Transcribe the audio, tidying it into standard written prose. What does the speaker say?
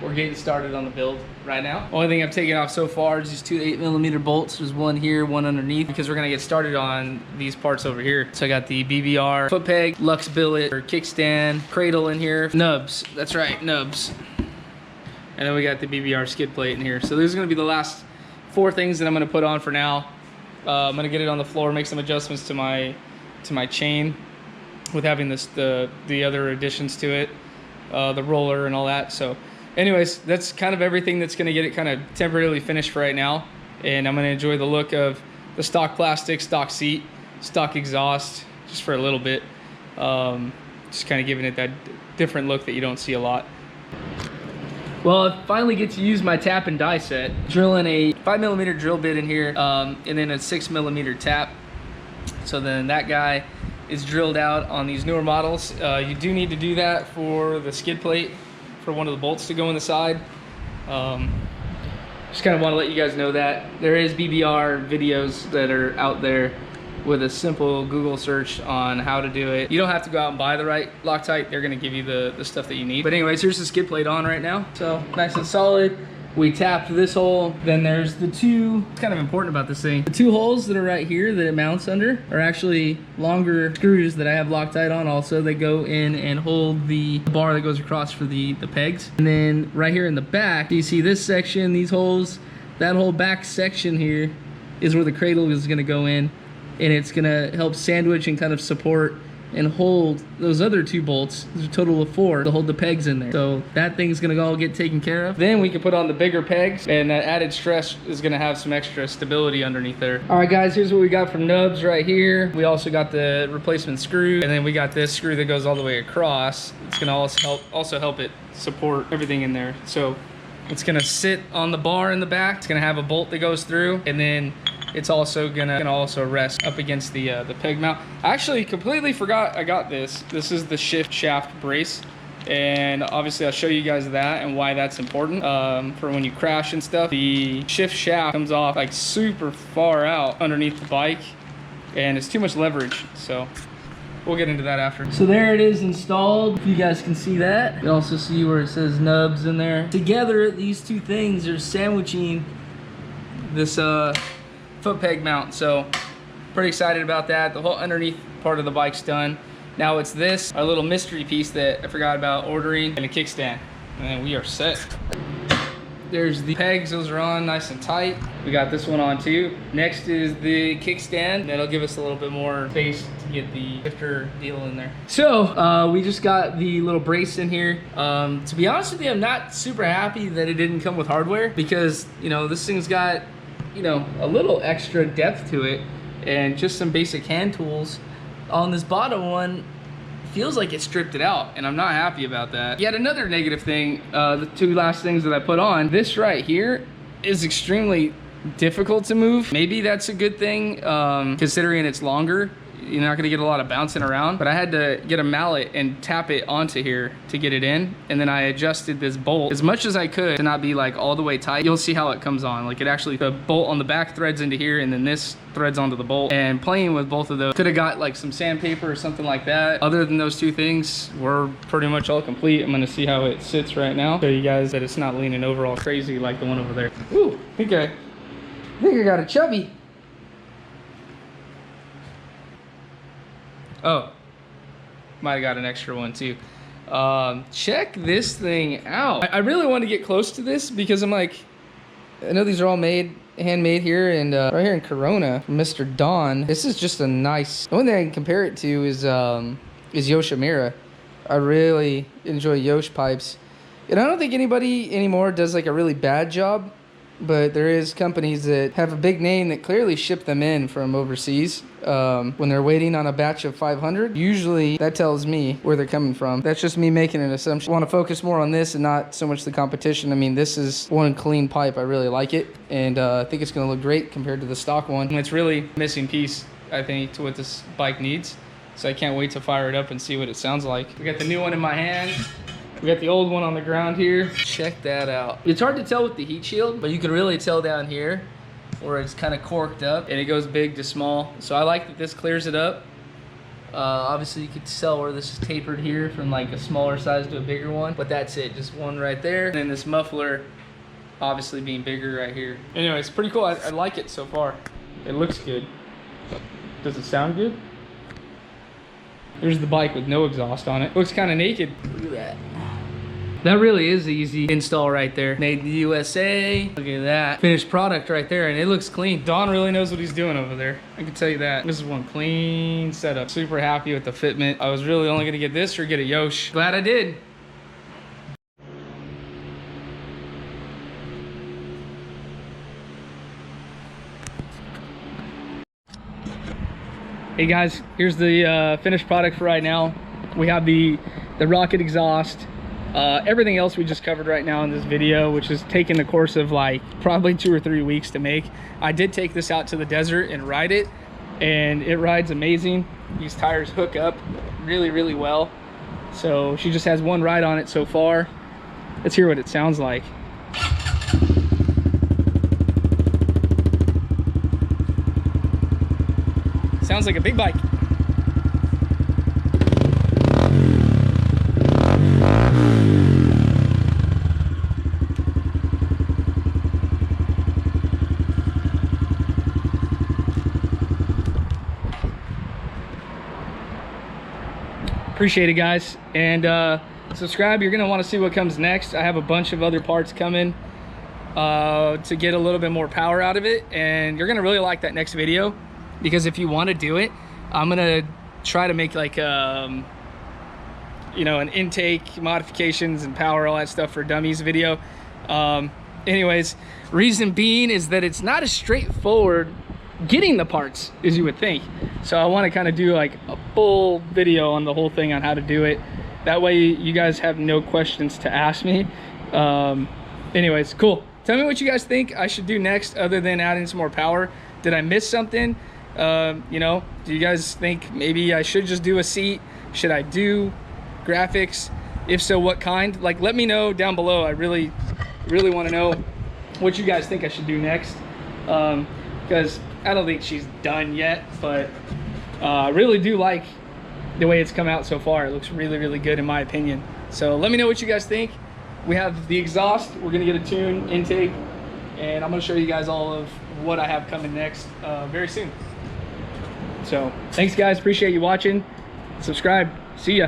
we're getting started on the build right now. Only thing I've taken off so far is these two 8mm bolts. There's one here, one underneath, because we're gonna get started on these parts over here. So I got the BBR foot peg, Lux billet, or kickstand, Cradle in here, nubs. That's right, nubs. And then we got the BBR skid plate in here. So these are gonna be the last 4 things that I'm gonna put on for now. I'm gonna get it on the floor, make some adjustments to my chain with having the other additions to it, the roller and all that. So anyways, that's kind of everything that's gonna get it kind of temporarily finished for right now. And I'm gonna enjoy the look of the stock plastic, stock seat, stock exhaust, just for a little bit. Just kind of giving it that different look that you don't see a lot. Well, I finally get to use my tap and die set. Drilling a 5mm drill bit in here, and then a 6mm tap. So then that guy is drilled out on these newer models. You do need to do that for the skid plate, for one of the bolts to go in the side. Just kind of want to let you guys know that. There is BBR videos that are out there with a simple Google search on how to do it. You don't have to go out and buy the right Loctite. They're gonna give you the stuff that you need. But anyways, here's the skid plate on right now. So nice and solid. We tapped this hole. Then there's the two, it's kind of important about this thing. The 2 holes that are right here that it mounts under are actually longer screws that I have Loctite on also. They go in and hold the bar that goes across for the pegs. And then right here in the back, you see this section, these holes, that whole back section here is where the cradle is gonna go in. And it's gonna help sandwich and kind of support and hold those other 2 bolts. There's a total of 4 to hold the pegs in there. So that thing's gonna all get taken care of. Then we can put on the bigger pegs, and that added stress is gonna have some extra stability underneath there. All right guys, here's what we got from nubs right here. We also got the replacement screw, and then we got this screw that goes all the way across. It's gonna also help it support everything in there. So it's gonna sit on the bar in the back. It's gonna have a bolt that goes through, and then it's also gonna also rest up against the peg mount. I actually completely forgot I got this. This is the shift shaft brace, and obviously I'll show you guys that and why that's important for when you crash and stuff. The shift shaft comes off like super far out underneath the bike, and it's too much leverage. So we'll get into that after. So there it is installed. If you guys can see that. You also see where it says nubs in there. Together, these 2 things are sandwiching this foot peg mount. So pretty excited about that. The whole underneath part of the bike's done. Now it's this, our little mystery piece that I forgot about ordering, and a kickstand. And then we are set. There's the pegs, those are on nice and tight. We got this one on too. Next is the kickstand. That'll give us a little bit more space to get the shifter deal in there. So we just got the little brace in here. To be honest with you, I'm not super happy that it didn't come with hardware, because you know, this thing's got, you know, a little extra depth to it and just some basic hand tools. On this bottom one, feels like it stripped it out, and I'm not happy about that. Yet another negative thing, the 2 last things that I put on, this right here is extremely difficult to move. Maybe that's a good thing, considering it's longer. You're not gonna get a lot of bouncing around, but I had to get a mallet and tap it onto here to get it in. And then I adjusted this bolt as much as I could to not be like all the way tight. You'll see how it comes on. Like it actually, the bolt on the back threads into here, and then this threads onto the bolt. And playing with both of those, could have got like some sandpaper or something like that. Other than those 2 things, we're pretty much all complete. I'm gonna see how it sits right now. Show you guys that it's not leaning over all crazy like the one over there. Ooh, I think I got a chubby. Oh, might have got an extra one too. Check this thing out. I really want to get close to this because I'm like, I know these are all handmade here, and right here in Corona from Mr. Don. This is just a nice, the only thing I can compare it to is Yoshimura. I really enjoy Yosh pipes. And I don't think anybody anymore does like a really bad job, but there is companies that have a big name that clearly ship them in from overseas. When they're waiting on a batch of 500, usually that tells me where they're coming from. That's just me making an assumption. I want to focus more on this and not so much the competition. I mean, this is one clean pipe. I really like it, and I think it's going to look great compared to the stock one. And it's really a missing piece, I think, to what this bike needs. So I can't wait to fire it up and see what it sounds like. We got the new one in my hand. We got the old one on the ground here. Check that out. It's hard to tell with the heat shield, but you can really tell down here where it's kind of corked up and it goes big to small. So I like that this clears it up. Obviously you could tell where this is tapered here from like a smaller size to a bigger one, but that's it, just one right there. And then this muffler obviously being bigger right here. Anyway, it's pretty cool. I like it so far. It looks good. Does it sound good? There's the bike with no exhaust on it. Looks kind of naked. Look at that. That really is the easy install right there. Made in the USA. Look at that. Finished product right there, and it looks clean. Don really knows what he's doing over there. I can tell you that. This is one clean setup. Super happy with the fitment. I was really only gonna get this or get a Yosh. Glad I did. Hey guys, here's the finished product for right now. We have the rocket exhaust. Everything else we just covered right now in this video, which is taking the course of like probably 2 or 3 weeks to make. I did take this out to the desert and ride it, and it rides amazing. These tires hook up really, really well. So she just has one ride on it so far. Let's hear what it sounds like. Sounds like a big bike. Appreciate it, guys, and subscribe. You're gonna want to see what comes next. I have a bunch of other parts coming to get a little bit more power out of it, and you're gonna really like that next video, because if you want to do it, I'm gonna try to make like you know, an intake, modifications, and power, all that stuff for dummies video. Anyways, reason being is that it's not as straightforward getting the parts as you would think. So I want to kind of do like a full video on the whole thing on how to do it. That way you guys have no questions to ask me. Anyways, cool. Tell me what you guys think I should do next other than adding some more power. Did I miss something? You know, do you guys think maybe I should just do a seat? Should I do graphics? If so, what kind? Like, let me know down below. I really want to know what you guys think I should do next. Because I don't think she's done yet, but I really do like the way it's come out so far. It looks really, really good in my opinion. So let me know what you guys think. We have the exhaust. We're gonna get a tune intake, and I'm gonna show you guys all of what I have coming next very soon. So thanks guys, appreciate you watching. Subscribe. See ya.